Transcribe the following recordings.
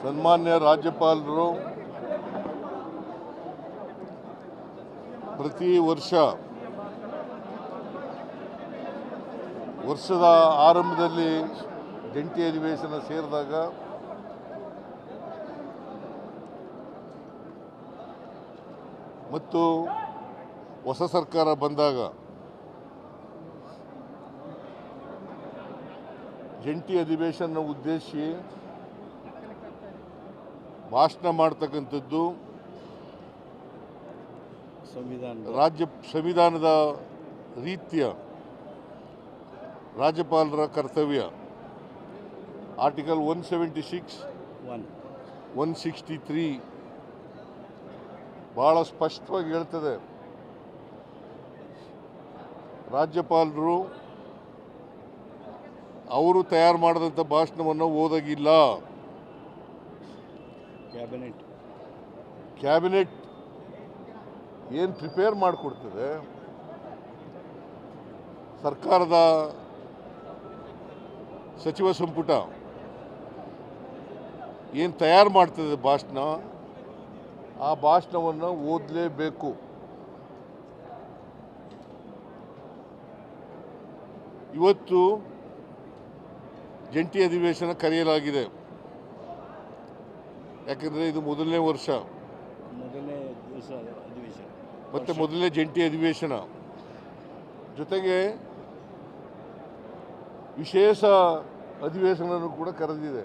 ಸನ್ಮಾನ್ಯ ರಾಜ್ಯಪಾಲರು ಪ್ರತಿ ವರ್ಷದ ಆರಂಭದಲ್ಲಿ ಜಂಟಿ ಅಧಿವೇಶನ ಸೇರಿದಾಗ ಮತ್ತು ಹೊಸ ಸರ್ಕಾರ ಬಂದಾಗ ಜಂಟಿ ಅಧಿವೇಶನ ಉದ್ದೇಶಿಸಿ ಭಾಷಣ ಮಾಡ್ತಕ್ಕಂಥದ್ದು ಸಂವಿಧಾನದ ರೀತಿಯ ರಾಜ್ಯಪಾಲರ ಕರ್ತವ್ಯ. ಆರ್ಟಿಕಲ್ 176, 163 ಭಾಳ ಸ್ಪಷ್ಟವಾಗಿ ಹೇಳ್ತದೆ, ರಾಜ್ಯಪಾಲರು ಅವರು ತಯಾರು ಮಾಡಿದಂಥ ಭಾಷಣವನ್ನು ಓದಾಗಿಲ್ಲ. ಕ್ಯಾಬಿನೆಟ್ ಏನು ಪ್ರಿಪೇರ್ ಮಾಡಿಕೊಡ್ತದೆ, ಸರ್ಕಾರದ ಸಚಿವ ಸಂಪುಟ ಏನು ತಯಾರು ಮಾಡ್ತದೆ ಭಾಷಣ, ಆ ಭಾಷಣವನ್ನು ಓದಲೇಬೇಕು. ಇವತ್ತು ಜಂಟಿ ಅಧಿವೇಶನ ಕರೆಯಲಾಗಿದೆ. ಯಾಕಂದರೆ ಇದು ಮೊದಲನೇ ವರ್ಷ, ಮತ್ತೆ ಮೊದಲನೇ ಜಂಟಿ ಅಧಿವೇಶನ. ಜೊತೆಗೆ ವಿಶೇಷ ಅಧಿವೇಶನವನ್ನು ಕೂಡ ಕರೆದಿದೆ.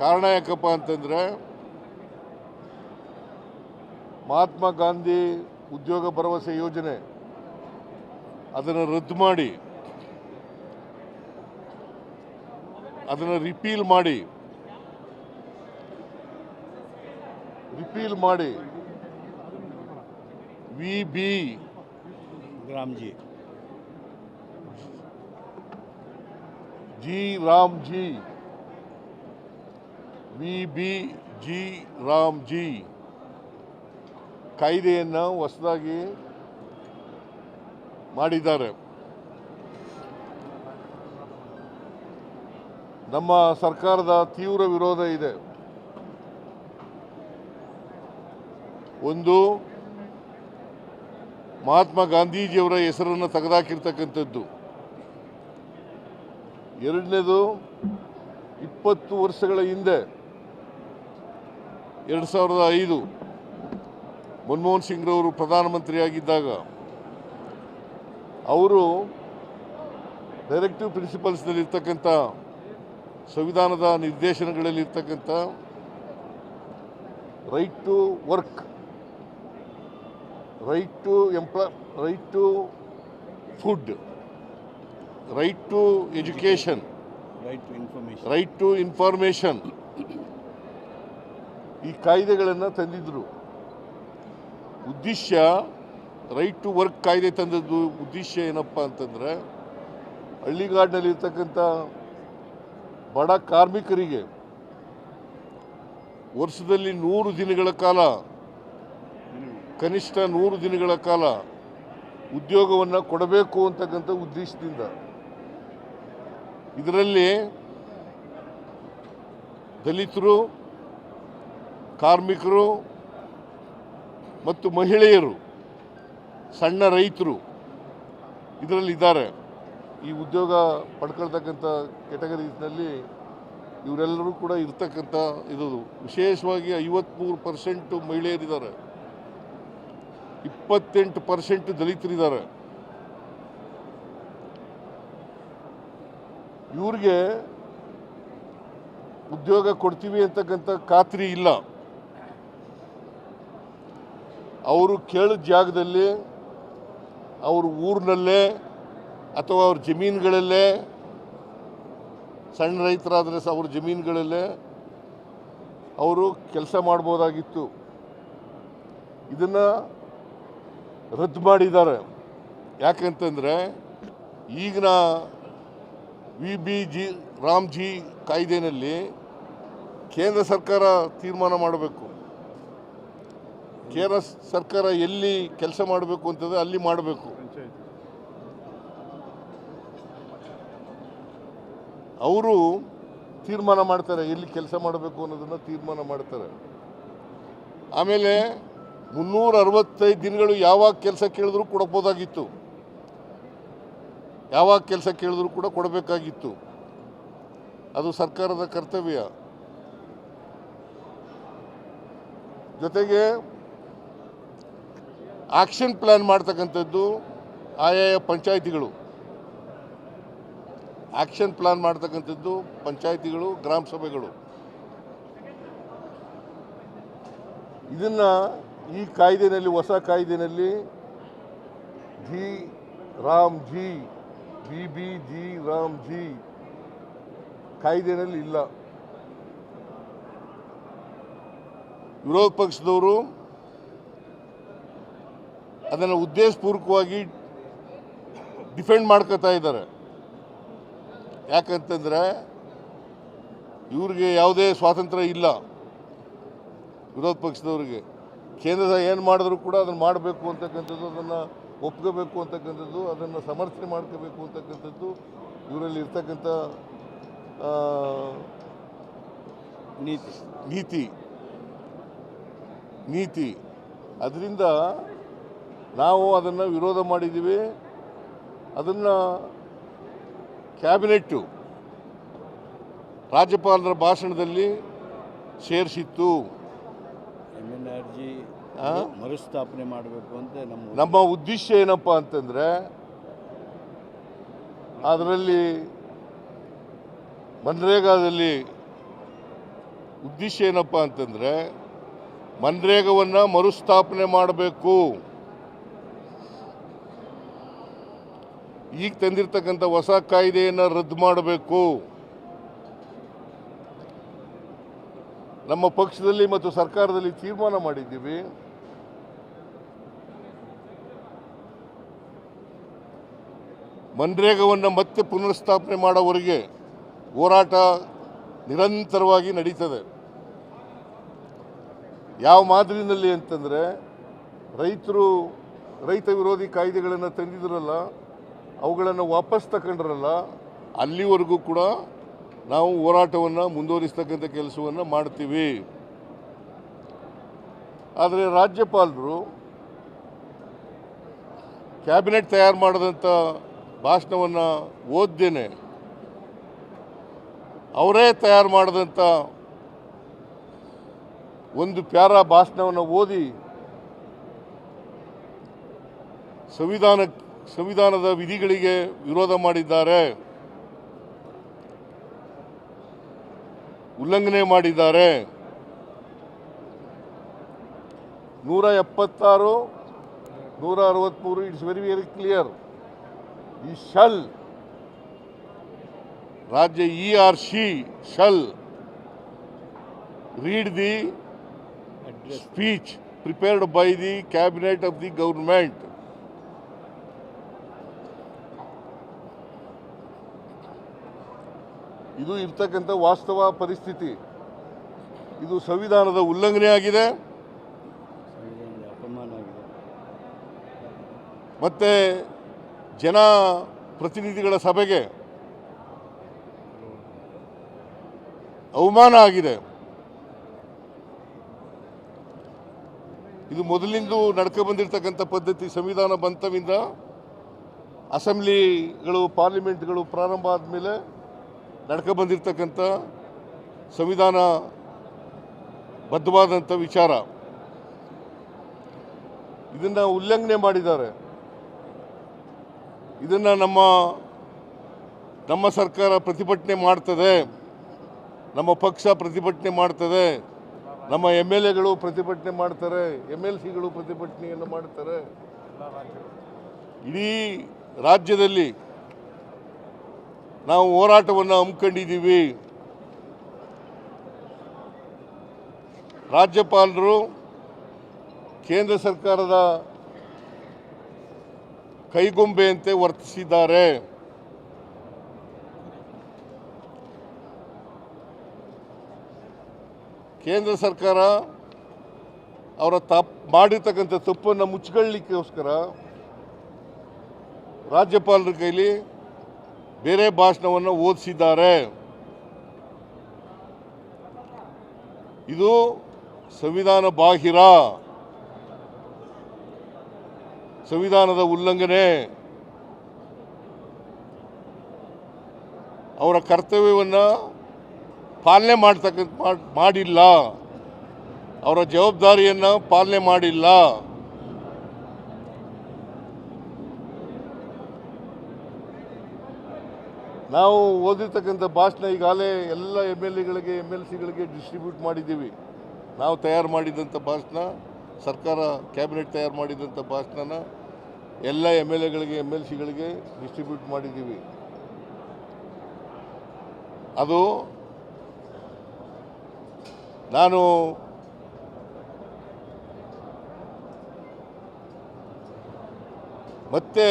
ಕಾರಣ ಯಾಕಪ್ಪ ಅಂತಂದರೆ, ಮಹಾತ್ಮ ಗಾಂಧಿ ಉದ್ಯೋಗ ಭರವಸೆ ಯೋಜನೆ ಅದನ್ನು ರದ್ದು ಮಾಡಿ, ಅದನ್ನು ರಿಪೀಲ್ ಮಾಡಿ ವಿ.ಬಿ. ರಾಮ್ಜಿ ಕಾಯ್ದೆಯನ್ನು ಹೊಸದಾಗಿ ಮಾಡಿದ್ದಾರೆ. ನಮ್ಮ ಸರ್ಕಾರದ ತೀವ್ರ ವಿರೋಧ ಇದೆ. ಒಂದು, ಮಹಾತ್ಮ ಗಾಂಧೀಜಿಯವರ ಹೆಸರನ್ನು ತೆಗೆದುಹಾಕಿರ್ತಕ್ಕಂಥದ್ದು. ಎರಡನೇದು, 20 ವರ್ಷಗಳ ಹಿಂದೆ 2005 ಮನಮೋಹನ್ ಸಿಂಗ್ರವರು ಪ್ರಧಾನಮಂತ್ರಿಯಾಗಿದ್ದಾಗ ಅವರು ಡೈರೆಕ್ಟಿವ್ ಪ್ರಿನ್ಸಿಪಲ್ಸ್ನಲ್ಲಿರ್ತಕ್ಕಂಥ ಸಂವಿಧಾನದ ನಿರ್ದೇಶನಗಳಲ್ಲಿರ್ತಕ್ಕಂಥ right to work, right to food, right to education, right to information, ಈ ಕಾಯ್ದೆಗಳನ್ನು ತಂದಿದ್ದರು. ಉದ್ದೇಶ, ರೈಟ್ ಟು ವರ್ಕ್ ಕಾಯ್ದೆ ತಂದದ್ದು ಉದ್ದೇಶ ಏನಪ್ಪ ಅಂತಂದರೆ, ಹಳ್ಳಿಗಾಡಿನಲ್ಲಿರ್ತಕ್ಕಂಥ ಬಡ ಕಾರ್ಮಿಕರಿಗೆ ವರ್ಷದಲ್ಲಿ 100 ದಿನಗಳ ಕಾಲ, ಕನಿಷ್ಠ 100 ದಿನಗಳ ಕಾಲ ಉದ್ಯೋಗವನ್ನು ಕೊಡಬೇಕು ಅಂತಕ್ಕಂಥ ಉದ್ದೇಶದಿಂದ. ಇದರಲ್ಲಿ ದಲಿತರು, ಕಾರ್ಮಿಕರು ಮತ್ತು ಮಹಿಳೆಯರು, ಸಣ್ಣ ರೈತರು ಇದರಲ್ಲಿದ್ದಾರೆ. ಈ ಉದ್ಯೋಗ ಪಡ್ಕೊಳ್ತಕ್ಕಂಥ ಕ್ಯಾಟಗರೀಸ್ನಲ್ಲಿ ಇವರೆಲ್ಲರೂ ಕೂಡ ಇರ್ತಕ್ಕಂಥ ಇದು. ವಿಶೇಷವಾಗಿ 53% ಮಹಿಳೆಯರಿದ್ದಾರೆ, 28% ದಲಿತರಿದ್ದಾರೆ. ಇವ್ರಿಗೆ ಉದ್ಯೋಗ ಕೊಡ್ತೀವಿ ಅಂತಕ್ಕಂಥ ಖಾತ್ರಿ ಇಲ್ಲ. ಅವರು ಕೇಳಿದ ಜಾಗದಲ್ಲಿ, ಅವ್ರ ಊರಿನಲ್ಲೇ ಅಥವಾ ಅವ್ರ ಜಮೀನುಗಳಲ್ಲೇ, ಸಣ್ಣ ರೈತರಾದರೆ ಅವ್ರ ಜಮೀನುಗಳಲ್ಲೇ ಅವರು ಕೆಲಸ ಮಾಡ್ಬೋದಾಗಿತ್ತು. ಇದನ್ನು ರದ್ದು ಮಾಡಿದ್ದಾರೆ. ಯಾಕಂತಂದರೆ, ಈಗಿನ ವಿ.ಬಿ. ರಾಮ್ಜಿ ಕಾಯ್ದೆನಲ್ಲಿ ಕೇಂದ್ರ ಸರ್ಕಾರ ತೀರ್ಮಾನ ಮಾಡಬೇಕು. ಕೇಂದ್ರ ಸರ್ಕಾರ ಎಲ್ಲಿ ಕೆಲಸ ಮಾಡಬೇಕು ಅಂತಂದರೆ ಅಲ್ಲಿ ಮಾಡಬೇಕು. ಅವರು ತೀರ್ಮಾನ ಮಾಡ್ತಾರೆ, ಎಲ್ಲಿ ಕೆಲಸ ಮಾಡಬೇಕು ಅನ್ನೋದನ್ನು ತೀರ್ಮಾನ ಮಾಡ್ತಾರೆ. ಆಮೇಲೆ 365 ದಿನಗಳು ಯಾವಾಗ ಕೆಲಸ ಕೇಳಿದ್ರು ಕೊಡಬಹುದಾಗಿತ್ತು, ಯಾವಾಗ ಕೆಲಸ ಕೇಳಿದ್ರು ಕೂಡ ಕೊಡಬೇಕಾಗಿತ್ತು. ಅದು ಸರ್ಕಾರದ ಕರ್ತವ್ಯ. ಜೊತೆಗೆ ಆಕ್ಷನ್ ಪ್ಲಾನ್ ಮಾಡ್ತಕ್ಕಂಥದ್ದು ಆಯಾಯ ಪಂಚಾಯಿತಿಗಳು, ಆಕ್ಷನ್ ಪ್ಲಾನ್ ಮಾಡ್ತಕ್ಕಂಥದ್ದು ಪಂಚಾಯಿತಿಗಳು, ಗ್ರಾಮ ಸಭೆಗಳು. ಇದನ್ನು ಈ ಕಾಯ್ದೆನಲ್ಲಿ, ಹೊಸ ಕಾಯ್ದೆನಲ್ಲಿ G Ram G BBG Ram G ಕಾಯ್ದೆನಲ್ಲಿ ಇಲ್ಲ. ವಿರೋಧ ಪಕ್ಷದವರು ಅದನ್ನು ಉದ್ದೇಶಪೂರ್ವಕವಾಗಿ ಡಿಫೆಂಡ್ ಮಾಡ್ಕೋತಾ ಇದ್ದಾರೆ. ಯಾಕಂತಂದರೆ ಇವ್ರಿಗೆ ಯಾವುದೇ ಸ್ವಾತಂತ್ರ್ಯ ಇಲ್ಲ. ವಿರೋಧ ಪಕ್ಷದವ್ರಿಗೆ ಕೇಂದ್ರ ಏನು ಮಾಡಿದ್ರು ಕೂಡ ಅದನ್ನು ಮಾಡಬೇಕು ಅಂತಕ್ಕಂಥದ್ದು, ಅದನ್ನು ಒಪ್ಕೋಬೇಕು ಅಂತಕ್ಕಂಥದ್ದು, ಅದನ್ನು ಸಮರ್ಥನೆ ಮಾಡ್ಕೋಬೇಕು ಅಂತಕ್ಕಂಥದ್ದು ಇವರಲ್ಲಿ ಇರ್ತಕ್ಕಂಥ ನೀತಿ. ಅದರಿಂದ ನಾವು ಅದನ್ನು ವಿರೋಧ ಮಾಡಿದ್ದೀವಿ. ಅದನ್ನು ಕ್ಯಾಬಿನೆಟ್ಟು ರಾಜ್ಯಪಾಲರ ಭಾಷಣದಲ್ಲಿ ಸೇರಿಸಿತ್ತು. ಮರುಸ್ಥಾಪನೆ ಮಾಡಬೇಕು ಅಂತ ನಮ್ಮ ಉದ್ದೇಶ ಏನಪ್ಪ ಅಂತಂದರೆ, ಅದರಲ್ಲಿ ಮನ್ರೇಗಾದಲ್ಲಿ ಉದ್ದೇಶ ಏನಪ್ಪ ಅಂತಂದರೆ ಮನ್ರೇಗವನ್ನು ಮರುಸ್ಥಾಪನೆ ಮಾಡಬೇಕು. ಈಗ ತಂದಿರತಕ್ಕಂಥ ಹೊಸ ಕಾಯ್ದೆಯನ್ನು ರದ್ದು ಮಾಡಬೇಕು. ನಮ್ಮ ಪಕ್ಷದಲ್ಲಿ ಮತ್ತು ಸರ್ಕಾರದಲ್ಲಿ ತೀರ್ಮಾನ ಮಾಡಿದ್ದೀವಿ. ಮನ್ರೇಗವನ್ನು ಮತ್ತೆ ಪುನರ್ಸ್ಥಾಪನೆ ಮಾಡೋವರೆಗೆ ಹೋರಾಟ ನಿರಂತರವಾಗಿ ನಡೀತದೆ. ಯಾವ ಮಾದರಿನಲ್ಲಿ ಅಂತಂದರೆ, ರೈತ ವಿರೋಧಿ ಕಾಯ್ದೆಗಳನ್ನು ತಂದಿದ್ರಲ್ಲ, ಅವುಗಳನ್ನು ವಾಪಸ್ ತಗೊಂಡ್ರಲ್ಲ, ಅಲ್ಲಿವರೆಗೂ ಕೂಡ ನಾವು ಹೋರಾಟವನ್ನು ಮುಂದುವರಿಸ್ತಕ್ಕಂಥ ಕೆಲಸವನ್ನು ಮಾಡ್ತೀವಿ. ಆದರೆ ರಾಜ್ಯಪಾಲರು ಕ್ಯಾಬಿನೆಟ್ ತಯಾರು ಮಾಡಿದಂಥ ಭಾಷಣವನ್ನು ಓದ್ದೇನೆ, ಅವರೇ ತಯಾರು ಮಾಡಿದಂಥ ಒಂದು ಪ್ಯಾರಾ ಭಾಷಣವನ್ನು ಓದಿ ಸಂವಿಧಾನದ ವಿಧಿಗಳಿಗೆ ವಿರೋಧ ಮಾಡಿದ್ದಾರೆ, ಉಲ್ಲಂಘನೆ ಮಾಡಿದ್ದಾರೆ. 176, 163 ಇಟ್ಸ್ ವೆರಿ ವೆರಿ ಕ್ಲಿಯರ್. ಈ ಶಲ್ राज्य he or she shall read the speech prepared by the cabinet of the government. ಇದು ಇರ್ತಕ್ಕಂಥ ವಾಸ್ತವ ಪರಿಸ್ಥಿತಿ. ಇದು ಸಂವಿಧಾನದ ಉಲ್ಲಂಘನೆ ಆಗಿದೆ, ಮತ್ತೆ ಜನ ಪ್ರತಿನಿಧಿಗಳ ಸಭೆಗೆ ಅವಮಾನ ಆಗಿದೆ. ಇದು ಮೊದಲಿಂದ ನಡ್ಕೊಂಡ್ಬಂದಿರತಕ್ಕಂಥ ಪದ್ಧತಿ. ಸಂವಿಧಾನ ಬಂತವಿಂದ ಅಸೆಂಬ್ಲಿಗಳು, ಪಾರ್ಲಿಮೆಂಟ್ಗಳು ಪ್ರಾರಂಭ ಆದಮೇಲೆ ನಡ್ಕೊಂಡ್ಬಂದಿರತಕ್ಕಂಥ ಸಂವಿಧಾನ ಬದ್ಧವಾದಂಥ ವಿಚಾರ. ಇದನ್ನು ಉಲ್ಲಂಘನೆ ಮಾಡಿದ್ದಾರೆ. ಇದನ್ನು ನಮ್ಮ ಸರ್ಕಾರ ಪ್ರತಿಭಟನೆ ಮಾಡ್ತದೆ, ನಮ್ಮ ಪಕ್ಷ ಪ್ರತಿಭಟನೆ ಮಾಡ್ತದೆ, ನಮ್ಮ MLAಗಳು ಪ್ರತಿಭಟನೆ ಮಾಡ್ತಾರೆ, MLCಗಳು ಪ್ರತಿಭಟನೆಯನ್ನು ಮಾಡ್ತಾರೆ. ಇಡೀ ರಾಜ್ಯದಲ್ಲಿ ನಾವು ಹೋರಾಟವನ್ನು ಹಮ್ಮಿಕೊಂಡಿದ್ದೀವಿ. ರಾಜ್ಯಪಾಲರು ಕೇಂದ್ರ ಸರ್ಕಾರದ ಕೈಗೊಂಬೆಯಂತೆ ವರ್ತಿಸಿದ್ದಾರೆ. ಕೇಂದ್ರ ಸರ್ಕಾರ ಅವರ ಮಾಡಿರ್ತಕ್ಕಂಥ ತಪ್ಪನ್ನು ಮುಚ್ಚಿಕೊಳ್ಳಲಿಕ್ಕೋಸ್ಕರ ರಾಜ್ಯಪಾಲರ ಕೈಲಿ ಬೇರೆ ಭಾಷಣವನ್ನು ಓದಿಸಿದ್ದಾರೆ. ಇದು ಸಂವಿಧಾನ ಬಾಹಿರ, ಸಂವಿಧಾನದ ಉಲ್ಲಂಘನೆ. ಅವರ ಕರ್ತವ್ಯವನ್ನು ಪಾಲನೆ ಮಾಡಿಲ್ಲ, ಅವರ ಜವಾಬ್ದಾರಿಯನ್ನು ಪಾಲನೆ ಮಾಡಿಲ್ಲ. ನಾವು ಓದಿರ್ತಕ್ಕಂಥ ಭಾಷಣ ಈಗಾಗಲೇ ಎಲ್ಲ MLAಗಳಿಗೆ MLCಗಳಿಗೆ ಡಿಸ್ಟ್ರಿಬ್ಯೂಟ್ ಮಾಡಿದ್ದೀವಿ. ನಾವು ತಯಾರು ಮಾಡಿದಂಥ ಭಾಷಣ, ಸರ್ಕಾರ ಕ್ಯಾಬಿನೆಟ್ ತಯಾರು ಮಾಡಿದಂಥ ಭಾಷಣನ ಎಲ್ಲ MLAಗಳಿಗೆ MLCಗಳಿಗೆ ಡಿಸ್ಟ್ರಿಬ್ಯೂಟ್ ಮಾಡಿದ್ದೀವಿ. ಅದು ನಾನು ಮತ್ತೆ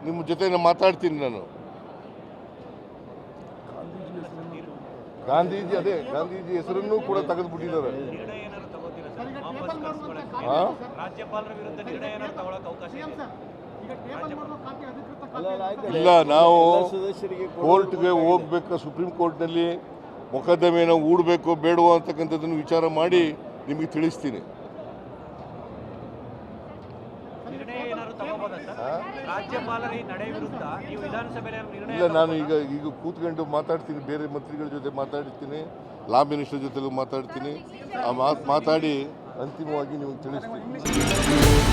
ನಿಮ್ಮ ಜೊತೆ ಮಾತಾಡ್ತೀನಿ. ನಾನು ಗಾಂಧೀಜಿ ಹೆಸರನ್ನು ಕೂಡ ತೆಗೆದುಬಿಟ್ಟಿದ್ದಾರೆ. ಇಲ್ಲ, ನಾವು ಕೋರ್ಟ್ಗೆ ಹೋಗ್ಬೇಕು, ಸುಪ್ರೀಂ ಕೋರ್ಟ್ನಲ್ಲಿ ಮೊಕದ್ದಮೆಯನ್ನು ಹೂಡಬೇಕು ಬೇಡವೋ ಅಂತಕ್ಕಂಥದ್ದನ್ನು ವಿಚಾರ ಮಾಡಿ ನಿಮಗೆ ತಿಳಿಸ್ತೀನಿ. ಇಲ್ಲ, ನಾನು ಈಗ ಕೂತ್ಕೊಂಡು ಮಾತಾಡ್ತೀನಿ, ಬೇರೆ ಮಂತ್ರಿಗಳ ಜೊತೆ ಮಾತಾಡ್ತೀನಿ, ಲಾ ಮಿನಿಸ್ಟರ್ ಜೊತೆಲೂ ಮಾತಾಡ್ತೀನಿ. ಮಾತಾಡಿ ಅಂತಿಮವಾಗಿ ನಿಮಗೆ ತಿಳಿಸ್ತೀನಿ.